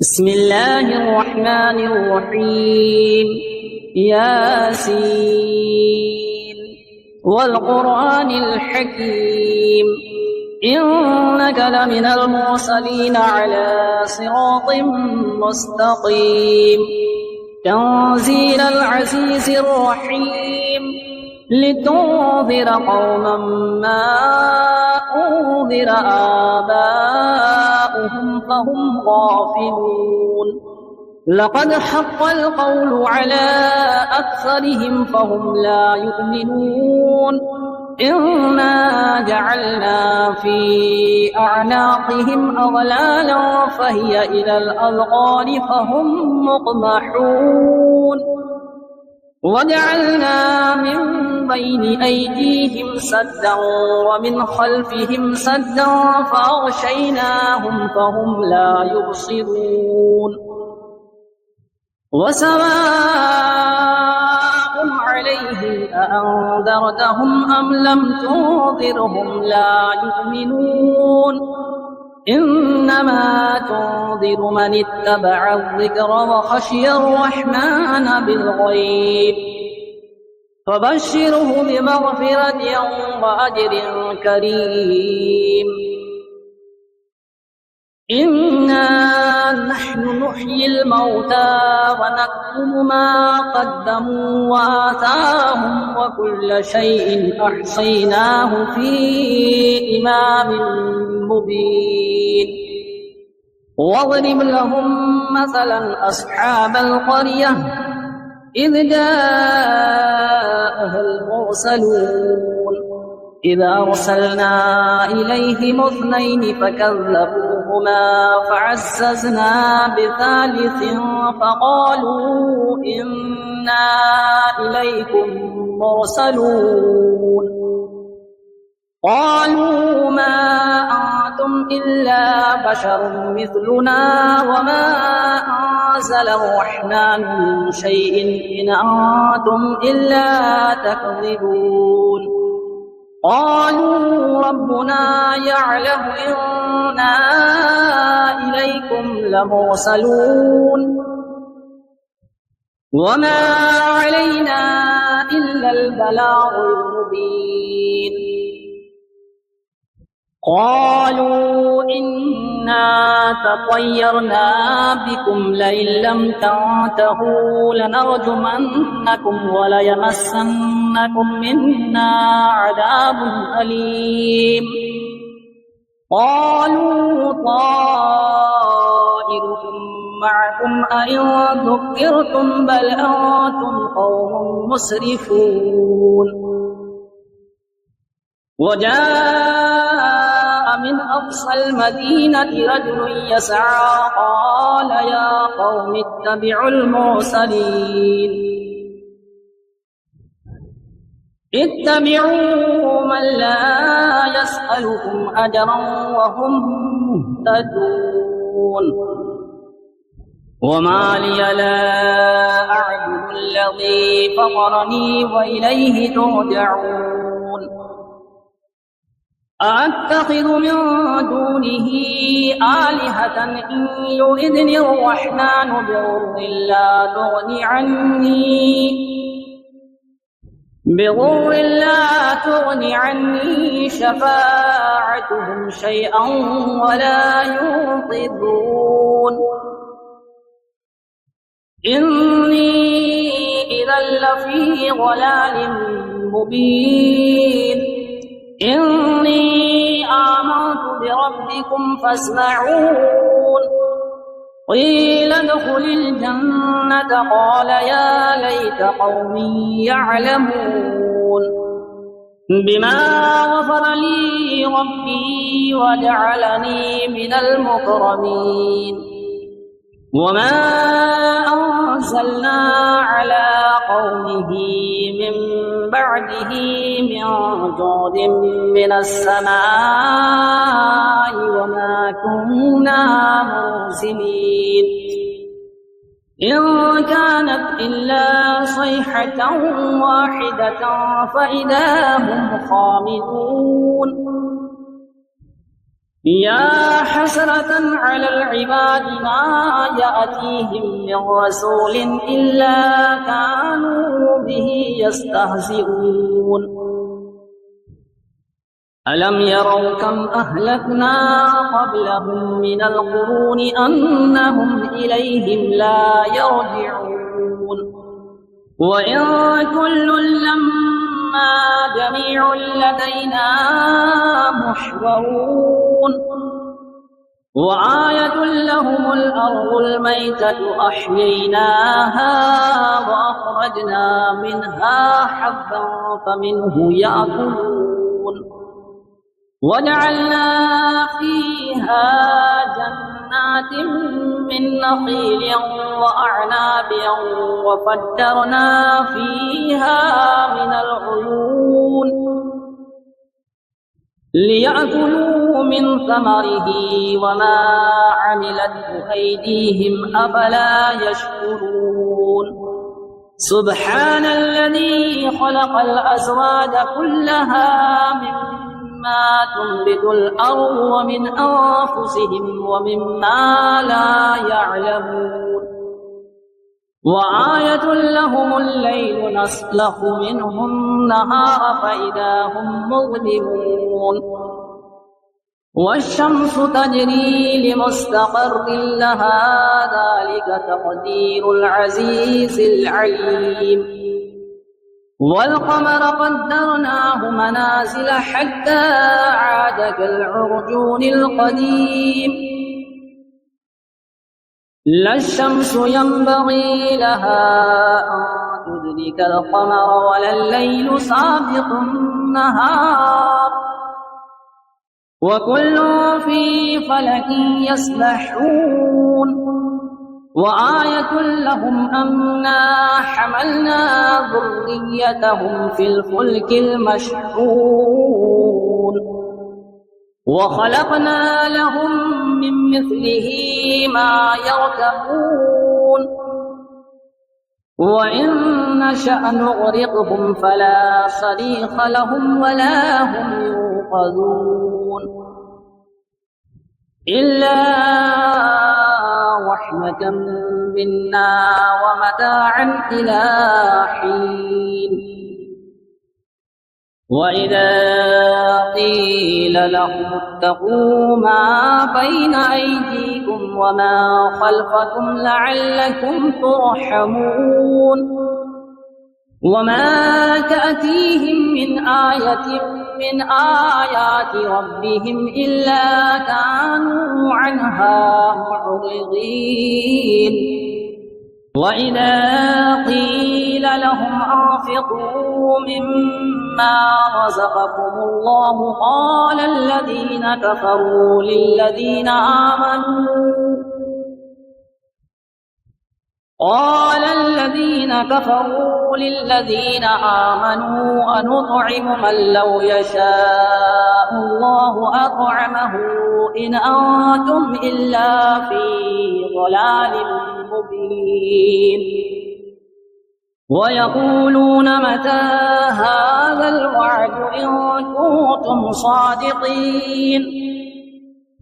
بسم الله الرحمن الرحيم. ياسين والقرآن الحكيم إنك لمن المرسلين على صراط مستقيم تنزيل العزيز الرحيم لتنذر قوما ما أنذر آباؤهم فهم غافلون لقد حق القول على أكثرهم فهم لا يؤمنون إنا جعلنا في أعناقهم أغلالا فهي إلى الأذقان فهم مقمحون وجعلنا من بين أيديهم سدا ومن خلفهم سدا فأغشيناهم فهم لا يبصرون وسواء عليهم أأنذرتهم أم لم تنذرهم لا يؤمنون إنما تنذر من اتبع الذكر وخشي الرحمن بالغيب فبشره بمغفرة وأجر كريم إنا نحن نحيي الموتى ونكتب ما قدموا وآثارهم وكل شيء أحصيناه في إمام مبين واضرب لهم مثلا أصحاب القرية إذ جاءها المرسلون إذ أرسلنا إليهم اثنين فكذبوهما فعززنا بثالث فقالوا إنا إليكم مرسلون قالوا ما أنتم إلا بشر مثلنا وما أنزل الرحمن من شيء إن أنتم إلا تكذبون قالوا ربنا يعلم إنا إليكم لمرسلون وما علينا إلا البلاغ المبين قالوا إنا تطيرنا بكم لئن لم تنتهوا لنرجمنكم وليمسنكم منا عذاب أليم قالوا طائركم معكم أئن ذكرتم بل أنتم قوم مسرفون وجاء من أقصى المدينة رجل يسعى قال يا قوم اتبعوا المرسلين اتبعوا من لا يسألكم أجرا وهم مهتدون وما لي لا أعبد الذي فطرني وإليه ترجعون أأتخذ من دونه آلهة إن يردني الرحمن بضر لا تغني عني شفاعتهم شيئا ولا ينقذون إني إذا لفي ضلال مبين إني آمنت بربكم فاسمعون قيل ادخل الجنة قال يا ليت قومي يعلمون بما غفر لي ربي وجعلني من المكرمين وما أنزلنا على قومه من بعده من جود من السماء وما كنا منزلين إن كانت إلا صيحة واحدة فإذا هم خامدون يا حسرة على العباد ما يأتيهم من رسول إلا كانوا به يستهزئون ألم يروا كم أهلكنا قبلهم من القرون أنهم إليهم لا يرجعون وإن كل لما جميع لدينا محضرون وآية لهم الأرض الميتة أحييناها وأخرجنا منها حبا فمنه يأكلون وجعلنا فيها جنات من نخيل وأعناب وفجرنا فيها من العيون ليأكلوا من ثمره وما عملته أيديهم أفلا يشكرون سبحان الذي خلق الأزواج كلها مما تنبت الأرض ومن أنفسهم ومما لا يعلمون وآية لهم الليل نسلخ منه النهار فإذا هم مظلمون والشمس تجري لمستقر لها ذلك تقدير العزيز العليم والقمر قدرناه منازل حتى عاد كالعرجون القديم لا الشمس ينبغي لها أن تدرك القمر ولا الليل سابق النهار وكل في فلك يسبحون وآية لهم أنا حملنا ذريتهم في الفلك المشحون وخلقنا لهم من مثله ما يركبون وإن نشأ نغرقهم فلا صريخ لهم ولا هم ينقذون إلا رحمة منا ومتاعا إلى حين وإذا قيل لهم اتقوا ما بين أيديكم وما خلفكم لعلكم ترحمون وما تأتيهم من آية من آيات ربهم إلا كانوا عنها معرضين وإذا قيل لهم أنفقوا مما رزقكم الله قال الذين كفروا للذين آمنوا أنطعم من لو يشاء الله أطعمه إن أنتم إلا في ضلال مبين ويقولون متى هذا الوعد إن كنتم صادقين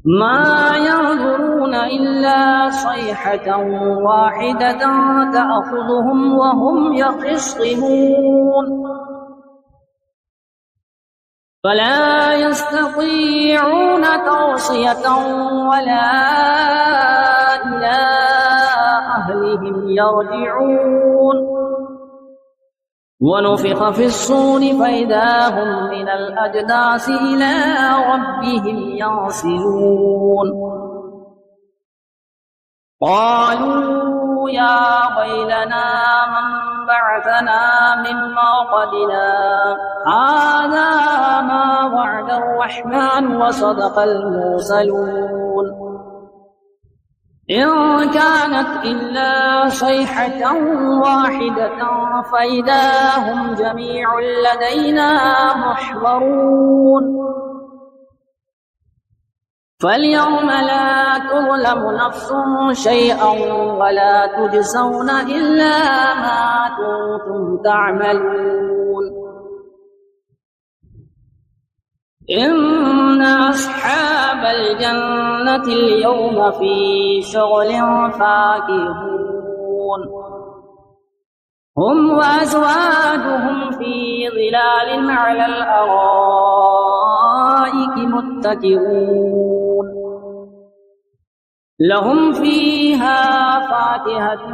ما ينظرون إلا صيحة واحدة تأخذهم وهم يخصمون فلا يستطيعون توصية ولا إلى أهلهم يرجعون ونفخ في الصور فإذا هم من الأجداث إلى ربهم ينسلون قالوا يا ويلنا من بعثنا من مرقدنا هذا ما وعد الرحمن وصدق المرسلون إن كانت إلا صيحة واحدة فإذا هم جميع لدينا محضرون فاليوم لا تظلم نفس شيئا ولا تجزون إلا ما كنتم تعملون إن أصحاب الجنة اليوم في شغل فاكهون هم وأزواجهم في ظلال على الأرائك متكئون لهم فيها فاكهة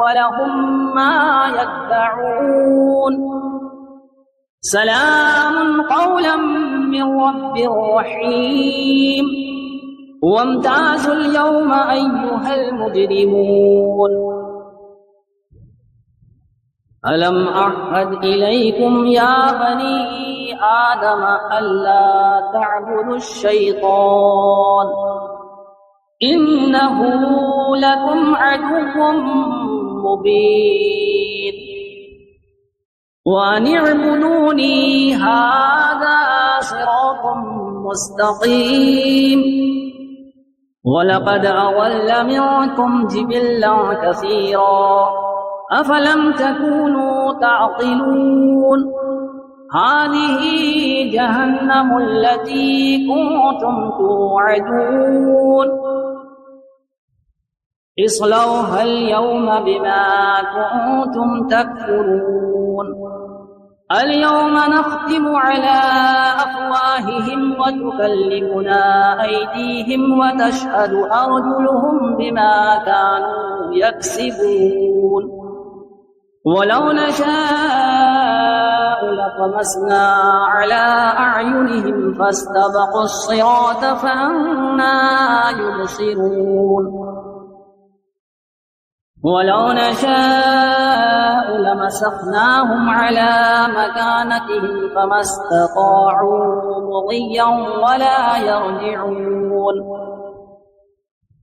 ولهم ما يدعون سلام قولا من رب رحيم وامتازوا اليوم أيها المجرمون ألم أعهد إليكم يا بني آدم ألا تعبدوا الشيطان إنه لكم عدو مبين وأن اعبدوني هذا صراط مستقيم ولقد أضل منكم جبلا كثيرا أفلم تكونوا تعقلون هذه جهنم التي كنتم توعدون اصلوها اليوم بما كنتم تكفرون اليوم نختم على أفواههم وتكلمنا أيديهم وتشهد أرجلهم بما كانوا يكسبون ولو نشاء لطمسنا على أعينهم فاستبقوا الصراط فأنى يبصرون ولو نشاء لمسخناهم على مكانتهم فما استطاعوا مضيا ولا يرجعون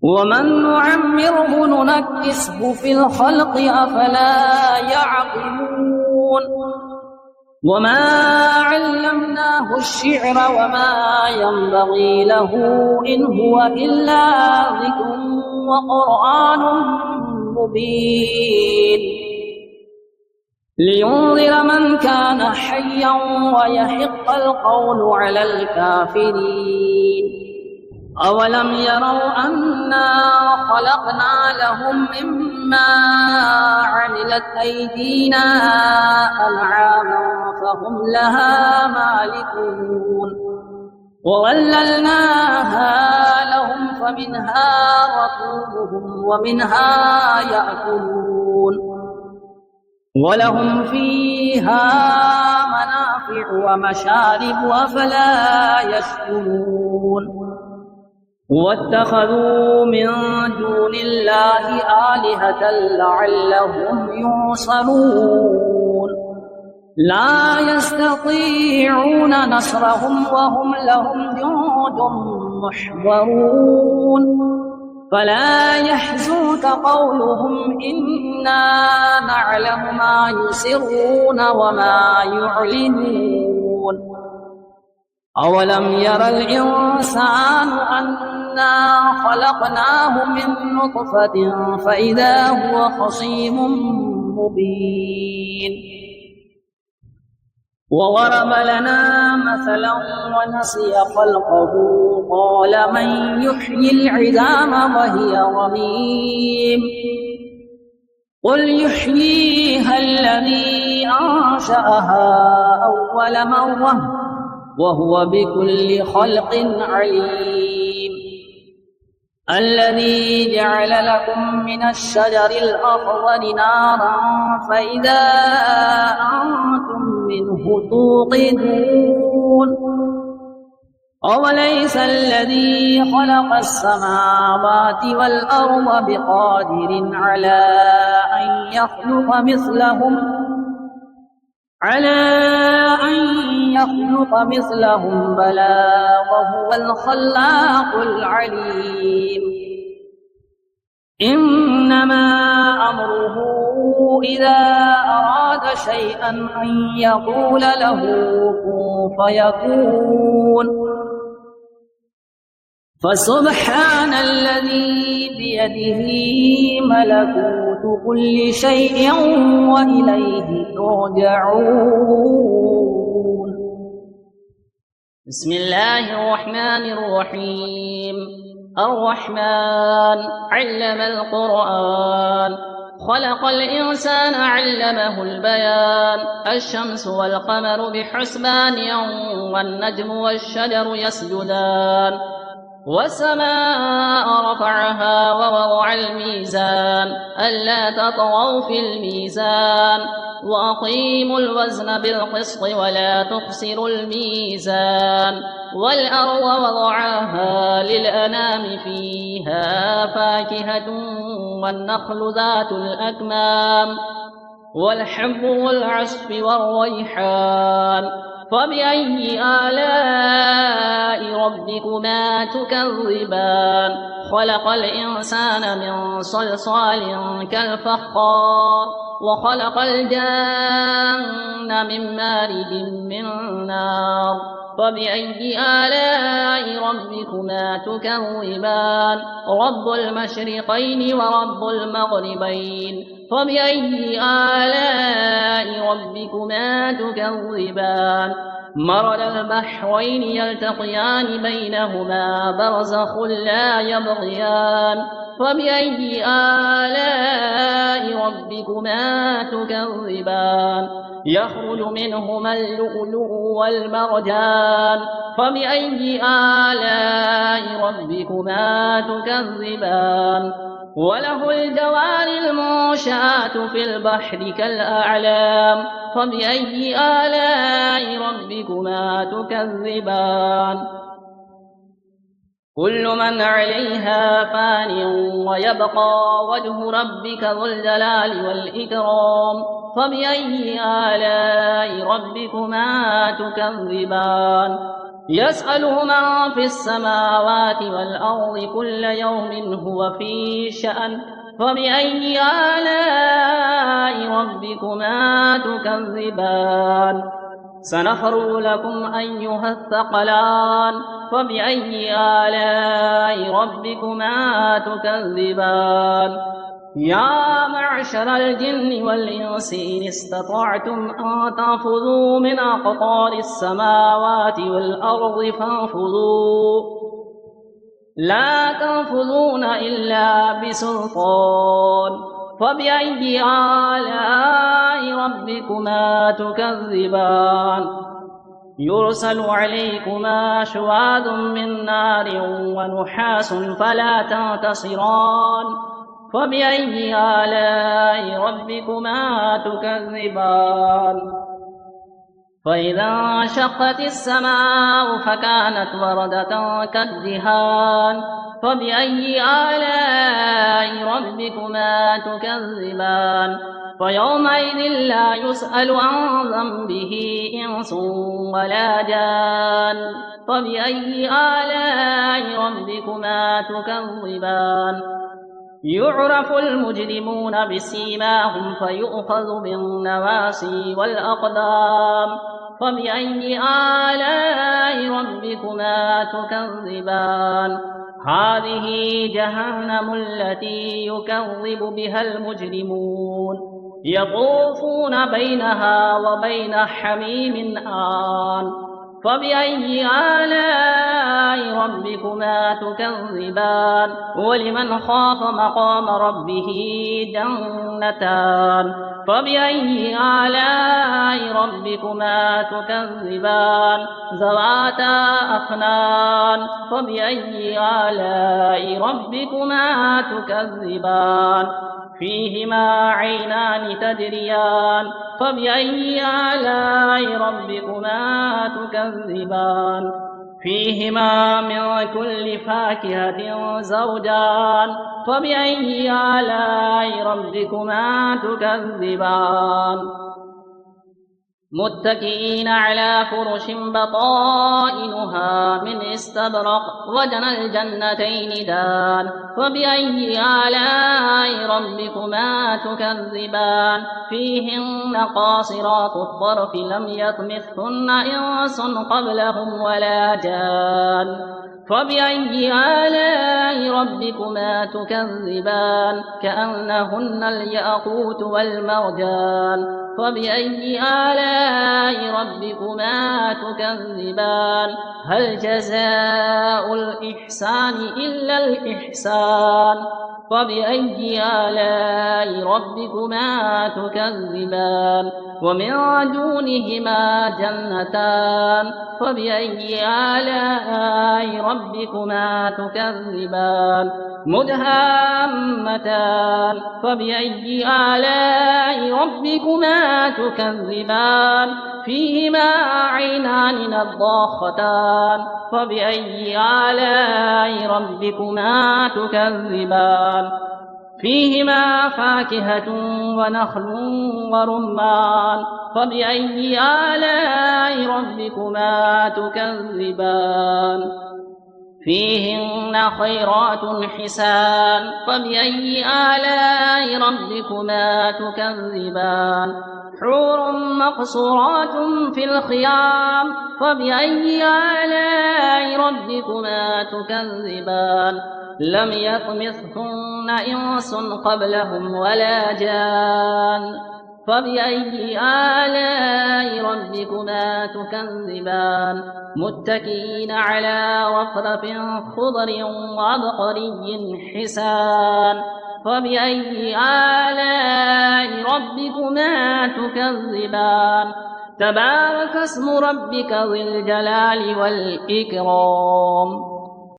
ومن نعمره ننكسه في الخلق أفلا يعقلون وما علمناه الشعر وما ينبغي له إن هو إلا ذكر وقرآن مبين لينذر من كان حيا ويحق القول على الكافرين أولم يروا أنا خلقنا لهم مما عملت أيدينا أنعاما فهم لها مالكون وظللناها لهم فمنها ركوبهم ومنها يأكلون ولهم فيها منافع ومشارب أفلا يشكرون واتخذوا من دون الله آلهة لعلهم ينصرون لا يستطيعون نصرهم وهم لهم جند محضرون فلا يحزنك قولهم إنا نعلم ما يسرون وما يعلنون أولم ير الإنسان أنا خلقناه من نطفة فإذا هو خصيم مبين وضرب لنا مثلا ونسي خلقه قال من يحيي العظام وهي رميم قل يحييها الذي أنشأها أول مرة وهو بكل خلق عليم الذي جعل لكم من الشجر الأخضر نارا فإذا أنتم منه توقدون أوليس الذي خلق السماوات والأرض بقادر على أن يخلق مثلهم بلى وهو الخلاق العليم إنما أمره إذا أراد شيئا أن يقول له كن فيكون فسبحان الذي بيده ملكوت كل شيء وإليه ترجعون بسم الله الرحمن الرحيم. الرحمن علم القرآن، خلق الإنسان علمه البيان. الشمس والقمر بحسبان والنجم والشجر يسجدان. والسماء رفعها ووضع الميزان ألا تطغوا في الميزان وأقيموا الوزن بالقسط ولا تخسروا الميزان. والأرض وضعها للأنام فيها فاكهة والنخل ذات الأكمام والحب والعصف والريحان. فبأي آلاء ربكما تكذبان؟ خلق الإنسان من صلصال كالفخار وخلق الجن من مارج من نار. فبأي آلاء ربكما تكذبان؟ رب المشرقين ورب المغربين. فبأي آلاء ربكما تكذبان؟ مرج البحرين يلتقيان بينهما برزخ لا يبغيان. فبأي آلاء ربكما تكذبان؟ يخرج منهما اللؤلؤ والمرجان. فبأي آلاء ربكما تكذبان؟ وله الجوار المنشآت في البحر كالأعلام. فبأي آلاء ربكما تكذبان؟ كل من عليها فان ويبقى وجه ربك ذو الجلال والإكرام. فبأي آلاء ربكما تكذبان؟ يسأله من في السماوات والأرض كل يوم هو في شأن. فبأي آلاء ربكما تكذبان؟ سنفرغ لكم أيها الثقلان. فبأي آلاء ربكما تكذبان؟ يا معشر الجن والإنس إن استطعتم أن تنفذوا من أقطار السماوات والأرض فانفذوا، لا تنفذون إلا بسلطان. فبأي آلاء ربكما تكذبان؟ يرسل عليكما شواظ من نار ونحاس فلا تنتصران. فبأي آلاء ربكما تكذبان؟ فإذا انشقت السماء فكانت وردة كالدهان. فبأي آلاء ربكما تكذبان؟ فيومئذ لا يسأل عن ذنبه إنس ولا جان. فبأي آلاء ربكما تكذبان؟ يعرف المجرمون بسيماهم فيؤخذ بالنواصي والأقدام. فبأي آلاء ربكما تكذبان؟ هذه جهنم التي يكذب بها المجرمون يطوفون بينها وبين حميم آن. فبأي آلاء ربكما تكذبان؟ ولمن خاف مقام ربه جنتان. فبأي آلاء ربكما تكذبان؟ ذواتا أفنان. فبأي آلاء ربكما تكذبان؟ فيهما عينان تجريان. فبأي آلاء ربكما تكذبان؟ فيهما من كل فاكهة زوجان. فبأي آلاء ربكما تكذبان؟ متكئين على فرش بطائنها من استبرق وجنى الجنتين دان. فبأي آلاء ربكما تكذبان؟ فيهن قاصرات الطرف لم يطمثهن إنس قبلهم ولا جان. فبأي آلاء ربكما تكذبان كأنهن الياقوت والمرجان فبأي آلاء ربكما تكذبان هل جزاء الإحسان إلا الإحسان فبأي آلاء ربكما تكذبان ومن دونهما جنتان فبأي آلاء ربكما تكذبان مدهامتان فبأي آلاء ربكما تكذبان فيهما عينان نضاختان فبأي آلاء ربكما تكذبان فيهما فاكهة ونخل ورمان فبأي آلاء ربكما تكذبان فيهن خيرات حسان فبأي آلاء ربكما تكذبان حور مقصورات في الخيام فبأي آلاء ربكما تكذبان لم يطمثهن إنس قبلهم ولا جان فبأي آلاء ربكما تكذبان متكئين على رفرف خضر وعبقري حسان فبأي آلاء ربكما تكذبان تبارك اسم ربك ذي الجلال والإكرام